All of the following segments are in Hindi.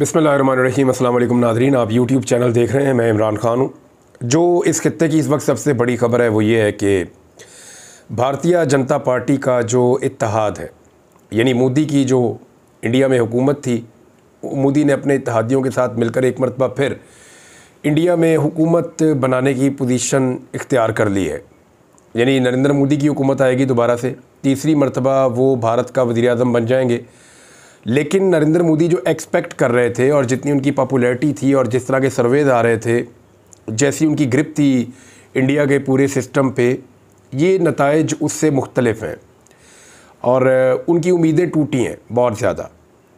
बिस्मिल्लाहिर्रहमानिर्रहीम। अस्सलाम वालेकुम नाज़रीन, आप यूट्यूब चैनल देख रहे हैं। मैं इमरान ख़ान हूँ। जो इस खित्ते की इस वक्त सबसे बड़ी ख़बर है वो ये है कि भारतीय जनता पार्टी का जो इत्तेहाद है, यानी मोदी की जो इंडिया में हुकूमत थी, मोदी ने अपने इत्तेहादियों के साथ मिलकर एक मरतबा फिर इंडिया में हुकूमत बनाने की पोजीशन इख्तियार कर ली है। यानी नरेंद्र मोदी की हुकूमत आएगी दोबारा से, तीसरी मरतबा वो भारत का वज़ीर आज़म बन जाएंगे। लेकिन नरेंद्र मोदी जो एक्सपेक्ट कर रहे थे और जितनी उनकी पॉपुलैरिटी थी और जिस तरह के सर्वेज आ रहे थे, जैसी उनकी ग्रिप थी इंडिया के पूरे सिस्टम पे, ये नताइज उससे मुख्तलिफ हैं और उनकी उम्मीदें टूटी हैं बहुत ज़्यादा।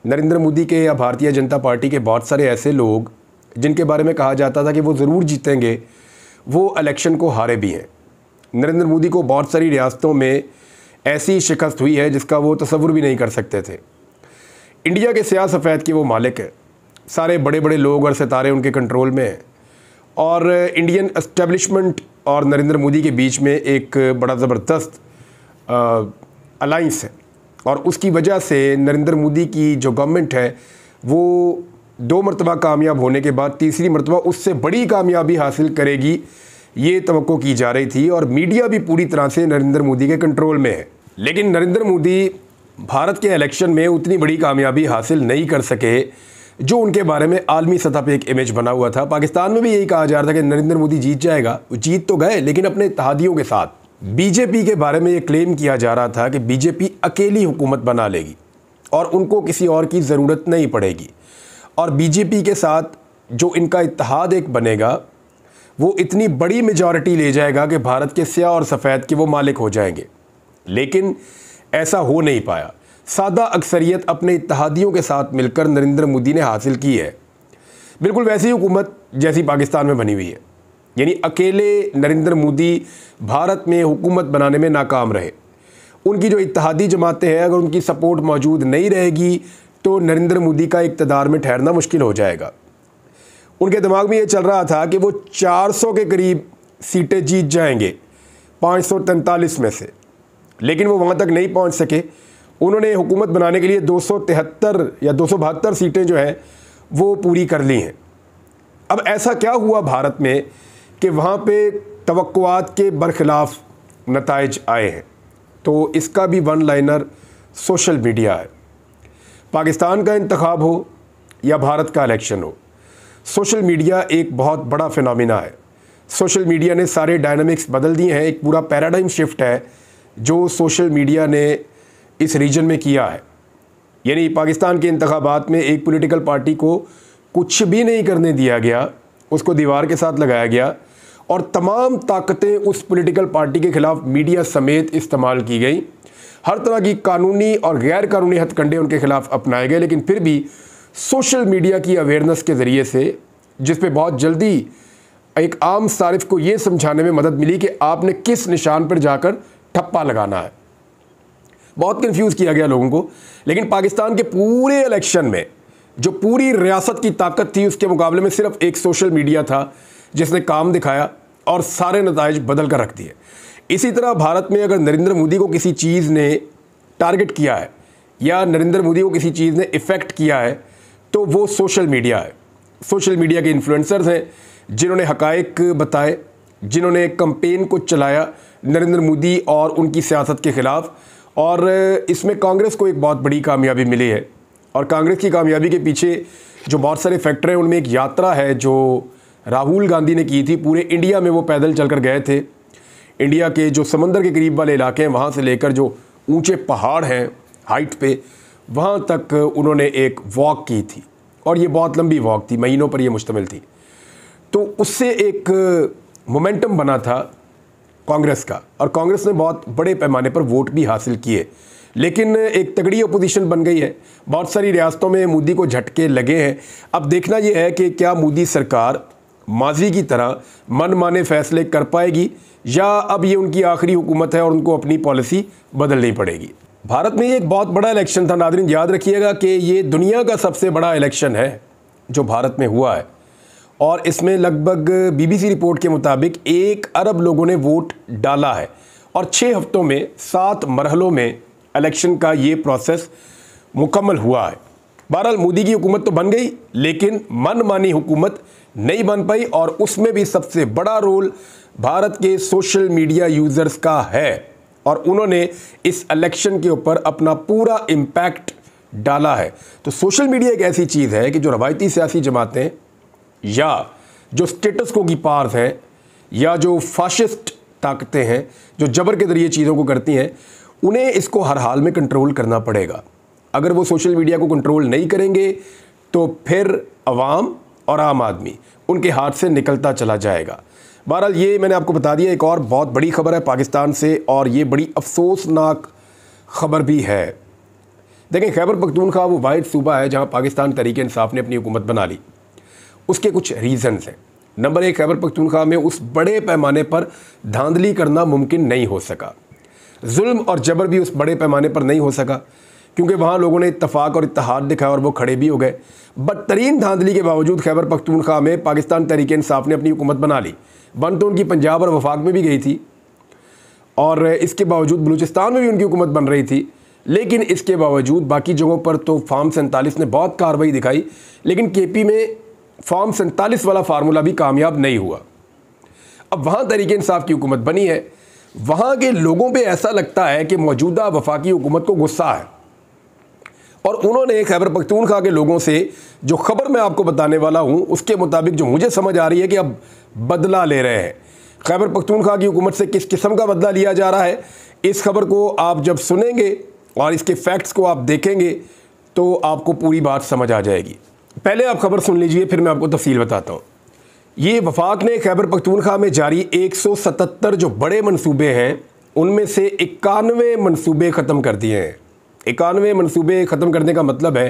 नरेंद्र मोदी के या भारतीय जनता पार्टी के बहुत सारे ऐसे लोग जिनके बारे में कहा जाता था कि वो ज़रूर जीतेंगे, वो इलेक्शन को हारे भी हैं। नरेंद्र मोदी को बहुत सारी रियासतों में ऐसी शिकस्त हुई है जिसका वो तसव्वुर भी नहीं कर सकते थे। इंडिया के स्याह सफ़ेद के वो मालिक है, सारे बड़े बड़े लोग और सितारे उनके कंट्रोल में हैं और इंडियन एस्टेब्लिशमेंट और नरेंद्र मोदी के बीच में एक बड़ा ज़बरदस्त अलाइंस है और उसकी वजह से नरेंद्र मोदी की जो गवर्नमेंट है वो 2 मरतबा कामयाब होने के बाद तीसरी मरतबा उससे बड़ी कामयाबी हासिल करेगी, ये तवक्को की जा रही थी और मीडिया भी पूरी तरह से नरेंद्र मोदी के कंट्रोल में है। लेकिन नरेंद्र मोदी भारत के इलेक्शन में उतनी बड़ी कामयाबी हासिल नहीं कर सके जो उनके बारे में आलमी सतह पे एक इमेज बना हुआ था। पाकिस्तान में भी यही कहा जा रहा था कि नरेंद्र मोदी जीत जाएगा। वो जीत तो गए लेकिन अपने इत्तेहादियों के साथ। बीजेपी के बारे में ये क्लेम किया जा रहा था कि बीजेपी अकेली हुकूमत बना लेगी और उनको किसी और की ज़रूरत नहीं पड़ेगी और बीजेपी के साथ जो इनका इत्तेहाद एक बनेगा वो इतनी बड़ी मेजॉरिटी ले जाएगा कि भारत के स्याह और सफ़ेद के वो मालिक हो जाएंगे। लेकिन ऐसा हो नहीं पाया। सादा अक्सरियत अपने इत्तेहादियों के साथ मिलकर नरेंद्र मोदी ने हासिल की है, बिल्कुल वैसी हुकूमत जैसी पाकिस्तान में बनी हुई है। यानी अकेले नरेंद्र मोदी भारत में हुकूमत बनाने में नाकाम रहे। उनकी जो इत्तेहादी जमातें हैं, अगर उनकी सपोर्ट मौजूद नहीं रहेगी तो नरेंद्र मोदी का इक़्तिदार में ठहरना मुश्किल हो जाएगा। उनके दिमाग में ये चल रहा था कि वो 400 के करीब सीटें जीत जाएंगे 543 में से, लेकिन वो वहाँ तक नहीं पहुँच सके। उन्होंने हुकूमत बनाने के लिए 273 या 272 सीटें जो हैं वो पूरी कर ली हैं। अब ऐसा क्या हुआ भारत में कि वहाँ पे तवक्कुआत के बरखिलाफ़ नताइज आए हैं? तो इसका भी वन लाइनर सोशल मीडिया है। पाकिस्तान का इंतखाब हो या भारत का इलेक्शन हो, सोशल मीडिया एक बहुत बड़ा फिनोमिना है। सोशल मीडिया ने सारे डायनामिक्स बदल दिए हैं। एक पूरा पैराडाइम शिफ्ट है जो सोशल मीडिया ने इस रीजन में किया है। यानी पाकिस्तान के इंतखाबात में एक पॉलिटिकल पार्टी को कुछ भी नहीं करने दिया गया, उसको दीवार के साथ लगाया गया और तमाम ताकतें उस पॉलिटिकल पार्टी के ख़िलाफ़ मीडिया समेत इस्तेमाल की गई। हर तरह की कानूनी और गैर कानूनी हथकंडे उनके ख़िलाफ़ अपनाए गए, लेकिन फिर भी सोशल मीडिया की अवेयरनेस के ज़रिए से, जिस पे बहुत जल्दी एक आम सारिफ को ये समझाने में मदद मिली कि आपने किस निशान पर जाकर ठप्पा लगाना है, बहुत कंफ्यूज किया गया लोगों को। लेकिन पाकिस्तान के पूरे इलेक्शन में जो पूरी रियासत की ताकत थी उसके मुकाबले में सिर्फ एक सोशल मीडिया था जिसने काम दिखाया और सारे नताइज बदल कर रख दिए। इसी तरह भारत में अगर नरेंद्र मोदी को किसी चीज़ ने टारगेट किया है या नरेंद्र मोदी को किसी चीज़ ने इफ़ेक्ट किया है तो वो सोशल मीडिया है। सोशल मीडिया के इन्फ्लुएंसर्स हैं जिन्होंने हक़ाइक़ बताए, जिन्होंने कैंपेन को चलाया नरेंद्र मोदी और उनकी सियासत के ख़िलाफ़। और इसमें कांग्रेस को एक बहुत बड़ी कामयाबी मिली है और कांग्रेस की कामयाबी के पीछे जो बहुत सारे फैक्टर हैं उनमें एक यात्रा है जो राहुल गांधी ने की थी। पूरे इंडिया में वो पैदल चलकर गए थे। इंडिया के जो समंदर के करीब वाले इलाके हैं वहाँ से लेकर जो ऊंचे पहाड़ हैं हाइट पे, वहाँ तक उन्होंने एक वॉक की थी और ये बहुत लंबी वॉक थी, महीनों पर ये मुश्तमिल थी। तो उससे एक मोमेंटम बना था कांग्रेस का और कांग्रेस ने बहुत बड़े पैमाने पर वोट भी हासिल किए। लेकिन एक तगड़ी अपोजिशन बन गई है। बहुत सारी रियासतों में मोदी को झटके लगे हैं। अब देखना यह है कि क्या मोदी सरकार माजी की तरह मनमाने फैसले कर पाएगी या अब ये उनकी आखिरी हुकूमत है और उनको अपनी पॉलिसी बदलनी पड़ेगी। भारत में ये एक बहुत बड़ा इलेक्शन था नाज़रीन, याद रखिएगा कि ये दुनिया का सबसे बड़ा इलेक्शन है जो भारत में हुआ है और इसमें लगभग BBC रिपोर्ट के मुताबिक 1 अरब लोगों ने वोट डाला है और 6 हफ्तों में 7 मरहलों में इलेक्शन का ये प्रोसेस मुकम्मल हुआ है। बहरहाल मोदी की हुकूमत तो बन गई, लेकिन मनमानी हुकूमत नहीं बन पाई और उसमें भी सबसे बड़ा रोल भारत के सोशल मीडिया यूजर्स का है और उन्होंने इस इलेक्शन के ऊपर अपना पूरा इम्पैक्ट डाला है। तो सोशल मीडिया एक ऐसी चीज़ है कि जो रवायती सियासी जमातें या जो स्टेटस को की पार्स हैं या जो फाशिस्ट ताकतें हैं जो जबर के ज़रिए चीज़ों को करती हैं, उन्हें इसको हर हाल में कंट्रोल करना पड़ेगा। अगर वो सोशल मीडिया को कंट्रोल नहीं करेंगे तो फिर अवाम और आम आदमी उनके हाथ से निकलता चला जाएगा। बहरहाल ये मैंने आपको बता दिया। एक और बहुत बड़ी खबर है पाकिस्तान से और ये बड़ी अफसोसनाक खबर भी है। देखें, खैबर पख्तूनख्वा वो वाहिद सूबा है जहाँ पाकिस्तान तहरीक इंसाफ ने अपनी हुकूमत बना ली। उसके कुछ रीज़न्स हैं। नंबर 1, खैबर पख्तूनख्वा में उस बड़े पैमाने पर धांधली करना मुमकिन नहीं हो सका। जुल्म और जबर भी उस बड़े पैमाने पर नहीं हो सका क्योंकि वहाँ लोगों ने इत्तफाक और इत्तेहाद दिखाया और वो खड़े भी हो गए। बदतरीन धांधली के बावजूद खैबर पख्तूनख्वा में पाकिस्तान तहरीक इंसाफ ने अपनी हुकूमत बना ली। बन तो उनकी पंजाब और वफाक में भी गई थी और इसके बावजूद बलूचिस्तान में भी उनकी हुकूमत बन रही थी, लेकिन इसके बावजूद बाकी जगहों पर तो फॉर्म 47 ने बहुत कार्रवाई दिखाई, लेकिन केपी में फॉर्म 47 वाला फार्मूला भी कामयाब नहीं हुआ। अब वहाँ तहरीक इंसाफ की हुकूमत बनी है। वहाँ के लोगों पे ऐसा लगता है कि मौजूदा वफाकी हुकूमत को गुस्सा है और उन्होंने खैबर पख्तूनख्वा के लोगों से जो खबर मैं आपको बताने वाला हूँ उसके मुताबिक जो मुझे समझ आ रही है कि अब बदला ले रहे हैं। खैबर पख्तूनख्वा की हुकूमत से किस किस्म का बदला लिया जा रहा है, इस खबर को आप जब सुनेंगे और इसके फैक्ट्स को आप देखेंगे तो आपको पूरी बात समझ आ जाएगी। पहले आप खबर सुन लीजिए, फिर मैं आपको तफसील बताता हूँ। ये वफाक ने खैबर पख्तूनख्वा में जारी 177 जो बड़े मंसूबे हैं उनमें से 91 मंसूबे ख़त्म कर दिए हैं। 91 मंसूबे ख़त्म करने का मतलब है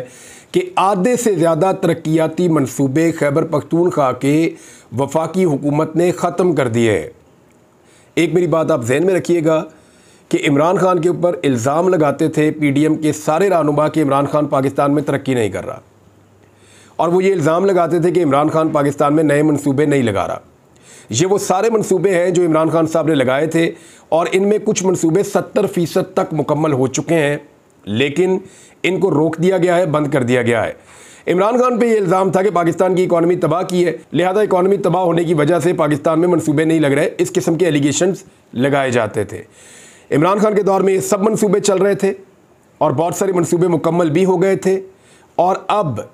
कि आधे से ज़्यादा तरक्याती मंसूबे खैबर पख्तूनख्वा के वफाकी हुकूमत ने ख़त्म कर दिए हैं। एक मेरी बात आप जहन में रखिएगा कि इमरान खान के ऊपर इल्ज़ाम लगाते थे PDM के सारे रहनुमा कि इमरान खान पाकिस्तान में तरक्की नहीं कर रहा और वो ये इल्ज़ाम लगाते थे कि इमरान खान पाकिस्तान में नए मंसूबे नहीं लगा रहा। ये वो सारे मंसूबे हैं जो इमरान खान साहब ने लगाए थे और इनमें कुछ मंसूबे 70% तक मुकम्मल हो चुके हैं, लेकिन इनको रोक दिया गया है, बंद कर दिया गया है। इमरान खान पे ये इल्ज़ाम था कि पाकिस्तान की इकॉनमी तबाह की है, लिहाजा इकॉनमी तबाह होने की वजह से पाकिस्तान में मंसूबे नहीं लग रहे। इस किस्म के एलिगेशंस लगाए जाते थे। इमरान खान के दौर में ये सब मंसूबे चल रहे थे और बहुत सारे मंसूबे मुकम्मल भी हो गए थे और अब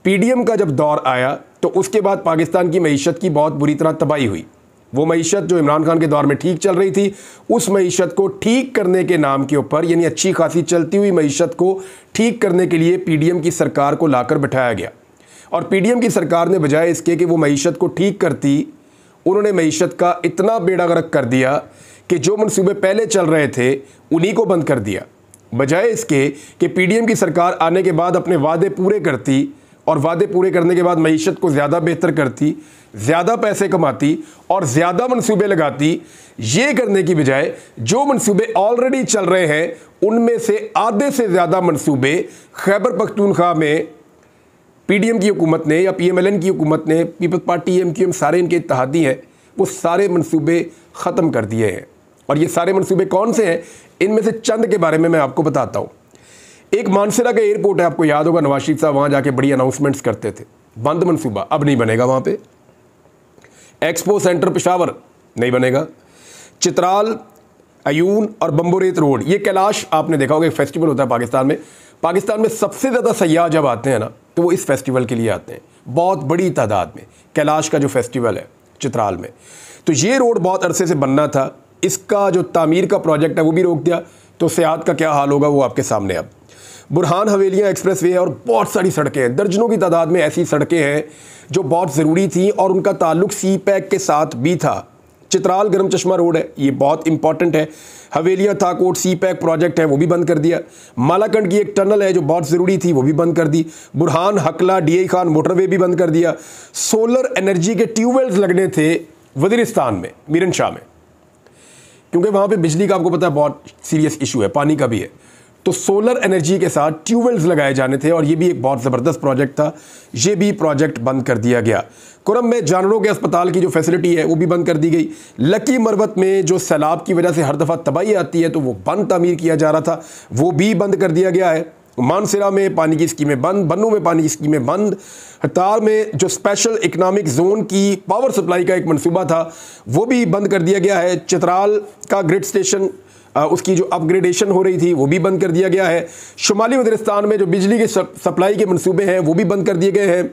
PDM का जब दौर आया तो उसके बाद पाकिस्तान की मईशत की बहुत बुरी तरह तबाही हुई। वो मईशत जो इमरान खान के दौर में ठीक चल रही थी, उस मईशत को ठीक करने के नाम के ऊपर, यानी अच्छी खासी चलती हुई मईशत को ठीक करने के लिए PDM की सरकार को लाकर बिठाया गया और PDM की सरकार ने बजाय इसके कि वो मईशत को ठीक करती, उन्होंने मईशत का इतना बेड़ा गर्क कर दिया कि जो मंसूबे पहले चल रहे थे उन्हीं को बंद कर दिया। बजाय इसके कि PDM की सरकार आने के बाद अपने वादे पूरे करती और वादे पूरे करने के बाद मईशत को ज़्यादा बेहतर करती, ज़्यादा पैसे कमाती और ज़्यादा मंसूबे लगाती, ये करने की बजाय जो मंसूबे ऑलरेडी चल रहे हैं उनमें से आधे से ज़्यादा मंसूबे खैबर पख्तूनख्वा में PDM की हुकूमत ने या PMLN की हुकूमत ने, पीपल्स पार्टी, MQM सारे इनके इत्तेहादी हैं, वो सारे मंसूबे ख़त्म कर दिए हैं। और ये सारे मंसूबे कौन से हैं, इनमें से चंद के बारे में मैं आपको बताता हूँ। एक मानसरा का एयरपोर्ट है, आपको याद होगा नवाज शरीफ साहब वहाँ जाके बड़ी अनाउंसमेंट्स करते थे, बंद मंसूबा, अब नहीं बनेगा वहाँ पे। एक्सपो सेंटर पेशावर नहीं बनेगा। चित्राल, अयून और बम्बोरेत रोड, ये कैलाश आपने देखा होगा, एक फेस्टिवल होता है पाकिस्तान में। पाकिस्तान में सबसे ज़्यादा सयाह जब आते हैं ना तो वो इस फेस्टिवल के लिए आते हैं, बहुत बड़ी तादाद में। कैलाश का जो फेस्टिवल है चित्राल में, तो ये रोड बहुत अरसे से बनना था, इसका जो तामीर का प्रोजेक्ट है वो भी रोक दिया, तो सियाहत का क्या हाल होगा वो आपके सामने। अब बुरहान हवेलियाँ एक्सप्रेस वे है और बहुत सारी सड़कें हैं, दर्जनों की तादाद में ऐसी सड़कें हैं जो बहुत ज़रूरी थी और उनका ताल्लुक CPEC के साथ भी था। चित्राल गरम चश्मा रोड है, ये बहुत इंपॉर्टेंट है। हवेलियाँ थाकोट CPEC प्रोजेक्ट है, वो भी बंद कर दिया। मालाकंड की एक टनल है जो बहुत ज़रूरी थी, वो भी बंद कर दी। बुरहान हकला DI खान मोटरवे भी बंद कर दिया। सोलर एनर्जी के ट्यूबवेल्स लगने थे वज़ीरिस्तान में, मीरन शाह में, क्योंकि वहाँ पे बिजली का आपको पता है बहुत सीरियस इशू है, पानी का भी है, तो सोलर एनर्जी के साथ ट्यूबवेल्स लगाए जाने थे और ये भी एक बहुत ज़बरदस्त प्रोजेक्ट था, ये भी प्रोजेक्ट बंद कर दिया गया। कुरम में जानवरों के अस्पताल की जो फैसिलिटी है वो भी बंद कर दी गई। लकी मरवत में जो सैलाब की वजह से हर दफ़ा तबाही आती है तो वो बंद तामीर किया जा रहा था, वो भी बंद कर दिया गया है। मानसरा में पानी की स्कीमें बंद, बन्नू में पानी की स्कीमें बंद, हतार में जो स्पेशल इकोनॉमिक जोन की पावर सप्लाई का एक मंसूबा था वो भी बंद कर दिया गया है। चित्राल का ग्रिड स्टेशन उसकी जो अपग्रेडेशन हो रही थी वो भी बंद कर दिया गया है। शुमाली वज़ीरिस्तान में जो बिजली के सप्लाई के मंसूबे हैं वो भी बंद कर दिए गए हैं।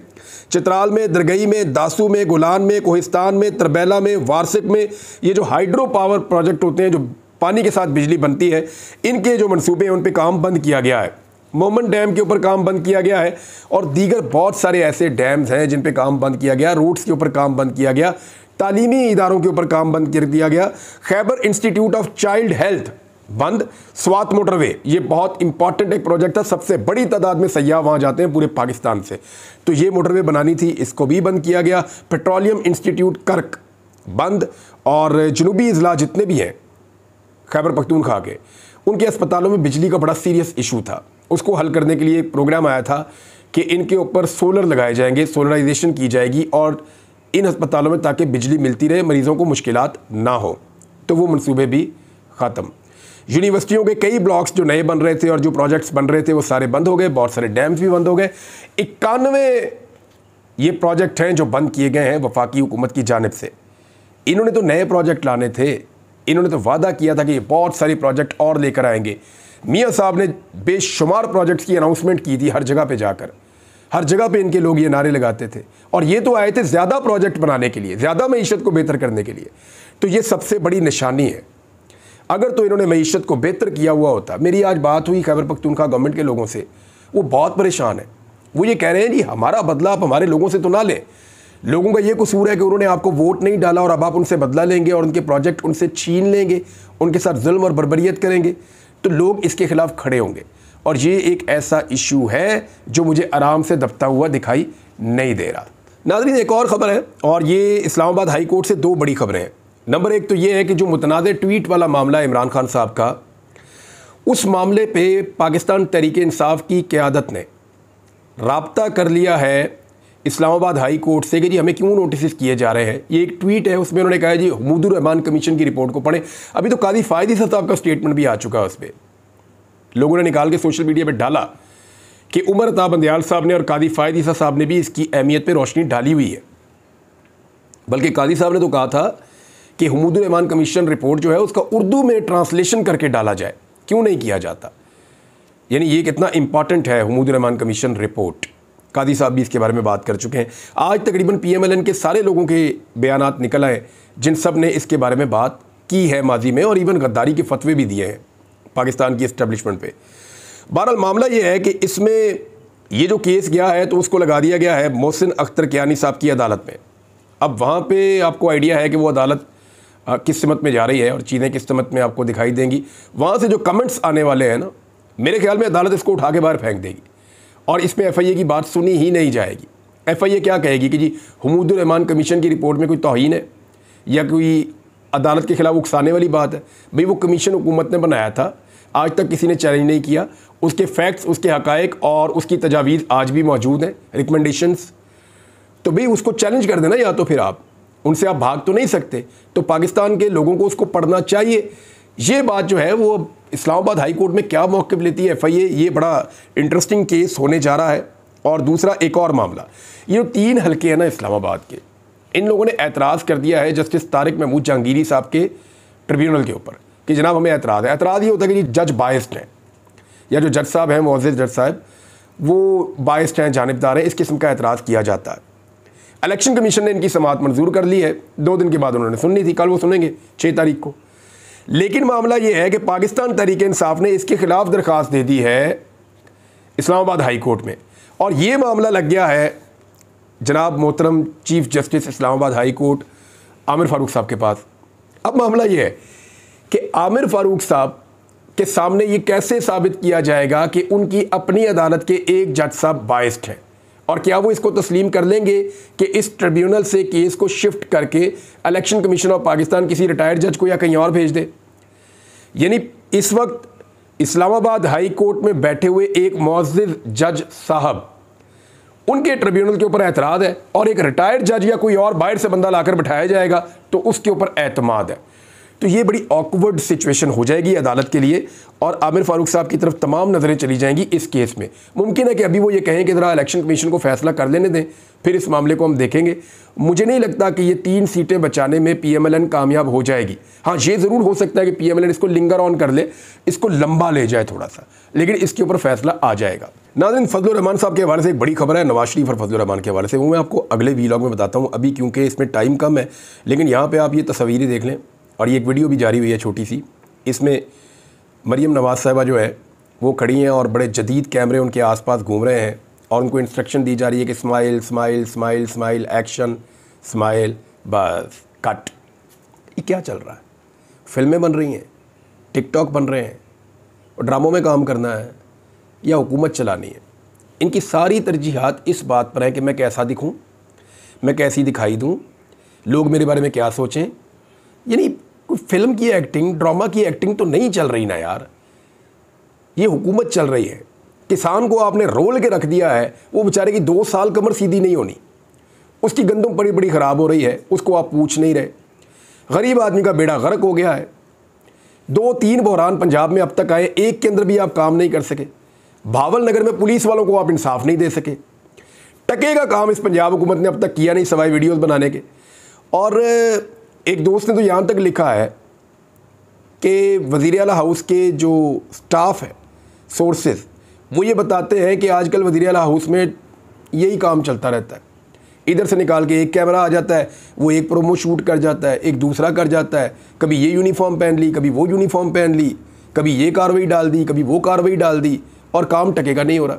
चित्राल में, दरगई में, दासू में, गोलान में, कोहिस्तान में, तरबेला में, वारसिक में ये जो हाइड्रो पावर प्रोजेक्ट होते हैं जो पानी के साथ बिजली बनती है, इनके जो मंसूबे हैं उन पर काम बंद किया गया है। मोमन डैम के ऊपर काम बंद किया गया है और दीगर बहुत सारे ऐसे डैम्स हैं जिन पे काम बंद किया गया। रोड्स के ऊपर काम बंद किया गया, तालीमी इदारों के ऊपर काम बंद कर दिया गया। Khyber institute of child health बंद। स्वात मोटरवे, ये बहुत इंपॉर्टेंट एक प्रोजेक्ट था, सबसे बड़ी तादाद में सयाह वहाँ जाते हैं पूरे पाकिस्तान से, तो ये मोटरवे बनानी थी, इसको भी बंद किया गया। पेट्रोलियम इंस्टीट्यूट कर्क बंद। और जनूबी अजला जितने भी हैं खैबर पख्तूनख्वा के, उनके अस्पतालों में बिजली का बड़ा सीरियस इशू था, उसको हल करने के लिए एक प्रोग्राम आया था कि इनके ऊपर सोलर लगाए जाएंगे, सोलराइजेशन की जाएगी और इन अस्पतालों में ताकि बिजली मिलती रहे, मरीज़ों को मुश्किलात ना हो, तो वो मंसूबे भी ख़त्म। यूनिवर्सिटियों के कई ब्लॉक्स जो नए बन रहे थे और जो प्रोजेक्ट्स बन रहे थे वो सारे बंद हो गए, बहुत सारे डैम्स भी बंद हो गए। 91 ये प्रोजेक्ट हैं जो बंद किए गए हैं वफाकी हुकूमत की जानिब से। इन्होंने तो नए प्रोजेक्ट लाने थे, इन्होंने तो वादा किया था कि बहुत सारे प्रोजेक्ट और लेकर आएंगे। मियाँ साहब ने बेशुमार प्रोजेक्ट्स की अनाउंसमेंट की थी, हर जगह पे जाकर, हर जगह पे इनके लोग ये नारे लगाते थे, और ये तो आए थे ज़्यादा प्रोजेक्ट बनाने के लिए, ज़्यादा मईशत को बेहतर करने के लिए। तो ये सबसे बड़ी निशानी है। अगर तो इन्होंने मईशत को बेहतर किया हुआ होता। मेरी आज बात हुई खैबर पख्तूनख्वा गवर्नमेंट के लोगों से, वो बहुत परेशान है। वो ये कह रहे हैं जी हमारा बदला आप हमारे लोगों से तो ना लें, लोगों का ये कसूर है कि उन्होंने आपको वोट नहीं डाला और अब आप उनसे बदला लेंगे और उनके प्रोजेक्ट उनसे छीन लेंगे, उनके साथ जुल्म और बर्बरियत करेंगे, तो लोग इसके खिलाफ खड़े होंगे। और ये एक ऐसा इशू है जो मुझे आराम से दबता हुआ दिखाई नहीं दे रहा। नाज़रीन, एक और ख़बर है, और ये इस्लामाबाद हाई कोर्ट से दो बड़ी खबरें हैं। नंबर एक तो ये है कि जो मुतनाज़ ट्वीट वाला मामला है इमरान खान साहब का, उस मामले पे पाकिस्तान तहरीक इंसाफ की क़यादत ने राब्ता कर लिया है इस्लामाबाद हाई कोर्ट से कि जी हमें क्यों नोटिस किए जा रहे हैं। ये एक ट्वीट है, उसमें उन्होंने कहा है जी हमीदुर रहमान कमीशन की रिपोर्ट को पढ़ें। अभी तो कादी फ़ायद ईसा साहब का स्टेटमेंट भी आ चुका है, उस पर लोगों ने निकाल के सोशल मीडिया पर डाला कि उमर अता बंदयाल साहब ने और कादी फ़ायद ईसा साहब ने भी इसकी अहमियत पर रोशनी डाली हुई है। बल्कि कादी साहब ने तो कहा था कि हमीदुर रहमान कमीशन रिपोर्ट जो है उसका उर्दू में ट्रांसलेशन करके डाला जाए, क्यों नहीं किया जाता। यानी ये कितना इंपॉर्टेंट है हमीदुर रहमान कमीशन रिपोर्ट। कादी साहब भी इसके बारे में बात कर चुके हैं। आज तकरीबन PMLN के सारे लोगों के बयानात निकल आए जिन सब ने इसके बारे में बात की है माजी में, और इवन गद्दारी के फतवे भी दिए हैं पाकिस्तान की इस्टेब्लिशमेंट पे। बहरहाल मामला ये है कि इसमें ये जो केस गया है तो उसको लगा दिया गया है मोहसिन अख्तर कियानी साहब की अदालत में। अब वहाँ पे आपको आइडिया है कि वो अदालत किस सिमत में जा रही है और चीज़ें किस सिमत में आपको दिखाई देंगी। वहाँ से जो कमेंट्स आने वाले हैं ना, मेरे ख्याल में अदालत इसको उठा के बाहर फेंक देगी और इस पर FIA की बात सुनी ही नहीं जाएगी। FIA क्या कहेगी कि जी हमीदुर रहमान कमीशन की रिपोर्ट में कोई तौहीन है या कोई अदालत के खिलाफ उकसाने वाली बात है। भाई वो कमीशन हुकूमत ने बनाया था, आज तक किसी ने चैलेंज नहीं किया, उसके फैक्ट्स, उसके हकायक और उसकी तजावीज़ आज भी मौजूद हैं, रिकमेंडेशंस, तो भाई उसको चैलेंज कर देना। या तो फिर आप उनसे आप भाग तो नहीं सकते, तो पाकिस्तान के लोगों को उसको पढ़ना चाहिए। ये बात जो है वो इस्लामाबाद हाई कोर्ट में क्या मौक़िफ़ लेती है FIA, ये बड़ा इंटरेस्टिंग केस होने जा रहा है। और दूसरा एक और मामला, ये जो 3 हल्के हैं ना इस्लामाबाद के, इन लोगों ने एतराज़ कर दिया है जस्टिस तारिक महमूद जहांगीरी साहब के ट्रिब्यूनल के ऊपर कि जनाब हमें एतराज़ है। एतराज़ ये होता है कि जी जज बायस्ड हैं, या जो जज साहब हैं मुअज़्ज़ज़ जज साहब वो बायस्ड हैं, जानिबदार हैं, इस किस्म का एतराज़ किया जाता है। इलेक्शन कमीशन ने इनकी समाअत मंजूर कर ली है, 2 दिन के बाद उन्होंने सुननी थी, कल वो सुनेंगे 6 तारीख को। लेकिन मामला ये है कि पाकिस्तान तहरीक इंसाफ ने इसके खिलाफ दरख्वास्त दे दी है इस्लामाबाद हाई कोर्ट में, और ये मामला लग गया है जनाब मोहतरम chief justice Islamabad high court Aamir Farooq साहब के पास। अब मामला ये है कि आमिर फ़ारूक साहब के सामने ये कैसे साबित किया जाएगा कि उनकी अपनी अदालत के एक जज साहब बायस्ड हैं, और क्या वो इसको तस्लीम कर लेंगे कि इस ट्रिब्यूनल से केस को शिफ्ट करके इलेक्शन कमीशन ऑफ पाकिस्तान किसी रिटायर्ड जज को या कहीं और भेज दे। यानी इस वक्त इस्लामाबाद हाई कोर्ट में बैठे हुए एक मुअज़्ज़िज़ जज साहब, उनके ट्रिब्यूनल के ऊपर एतराज़ है, और एक रिटायर्ड जज या कोई और बाहर से बंदा लाकर बिठाया जाएगा तो उसके ऊपर एतमाद है। तो ये बड़ी ऑकवर्ड सिचुएशन हो जाएगी अदालत के लिए और आमिर फारूक साहब की तरफ तमाम नज़रें चली जाएंगी इस केस में। मुमकिन है कि अभी वो ये कहें कि ज़रा इलेक्शन कमीशन को फैसला कर लेने दें, फिर इस मामले को हम देखेंगे। मुझे नहीं लगता कि ये 3 सीटें बचाने में PMLN कामयाब हो जाएगी। हाँ, ये ज़रूर हो सकता है कि PMLN इसको लिंगर ऑन कर ले, इसको लंबा ले जाए थोड़ा सा, लेकिन इसके ऊपर फैसला आ जाएगा। नाज़रीन, फजलुर रहमान साहब के हवाले से एक बड़ी खबर है, नवाज शरीफ और फजलुर रहमान के हवाले से, वो मैं आपको अगले वीलॉग में बताता हूँ अभी, क्योंकि इसमें टाइम कम है। लेकिन यहाँ पर आप ये तस्वीरें देख लें और ये एक वीडियो भी जारी हुई है छोटी सी। इसमें मरीम नवाज़ साहिबा जो है वो खड़ी हैं और बड़े जदीद कैमरे उनके आसपास घूम रहे हैं और उनको इंस्ट्रक्शन दी जा रही है कि smile smile smile smile, action, smile, बस कट। ये क्या चल रहा है? फिल्में बन रही हैं, टिकटॉक बन रहे हैं और ड्रामों में काम करना है या हुकूमत चलानी है? इनकी सारी तरजीहात इस बात पर है कि मैं कैसा दिखूं, मैं कैसी दिखाई दूं, लोग मेरे बारे में क्या सोचें। यानी कोई फिल्म की एक्टिंग, ड्रामा की एक्टिंग तो नहीं चल रही ना यार, ये हुकूमत चल रही है। किसान को आपने रोल के रख दिया है, वो बेचारे की 2 साल कमर सीधी नहीं होनी, उसकी गंदम बड़ी बड़ी ख़राब हो रही है, उसको आप पूछ नहीं रहे। गरीब आदमी का बेड़ा गर्क हो गया है। 2-3 बहरान पंजाब में अब तक आए, एक के अंदर भी आप काम नहीं कर सके। भावल नगर में पुलिस वालों को आप इंसाफ नहीं दे सके। टके का काम इस पंजाब हुकूमत ने अब तक किया नहीं सिवाय वीडियोज़ बनाने के। और एक दोस्त ने तो यहाँ तक लिखा है कि वज़ीर आला हाउस के जो स्टाफ है, सोर्सेज, वो ये बताते हैं कि आजकल वज़ीर आला हाउस में यही काम चलता रहता है। इधर से निकाल के एक कैमरा आ जाता है, वो एक प्रोमो शूट कर जाता है, एक दूसरा कर जाता है, कभी ये यूनिफॉर्म पहन ली, कभी वो यूनिफॉर्म पहन ली, कभी ये कार्रवाई डाल दी, कभी वो कार्रवाई डाल दी, और काम टके का नहीं हो रहा।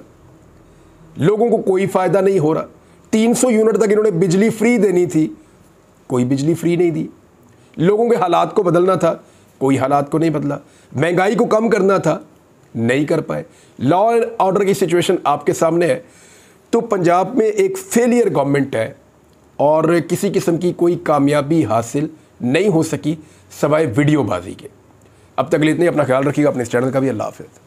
लोगों को कोई फ़ायदा नहीं हो रहा। 300 यूनिट तक इन्होंने बिजली फ्री देनी थी, कोई बिजली फ्री नहीं दी। लोगों के हालात को बदलना था, कोई हालात को नहीं बदला। महंगाई को कम करना था, नहीं कर पाए। लॉ एंड ऑर्डर की सिचुएशन आपके सामने है। तो पंजाब में एक फेलियर गवर्नमेंट है और किसी किस्म की कोई कामयाबी हासिल नहीं हो सकी सवाए वीडियोबाजी के। अब तक के लिए इतने, अपना ख्याल रखिएगा, अपने इस चैनल का भी। अल्लाह हाफ़िज़।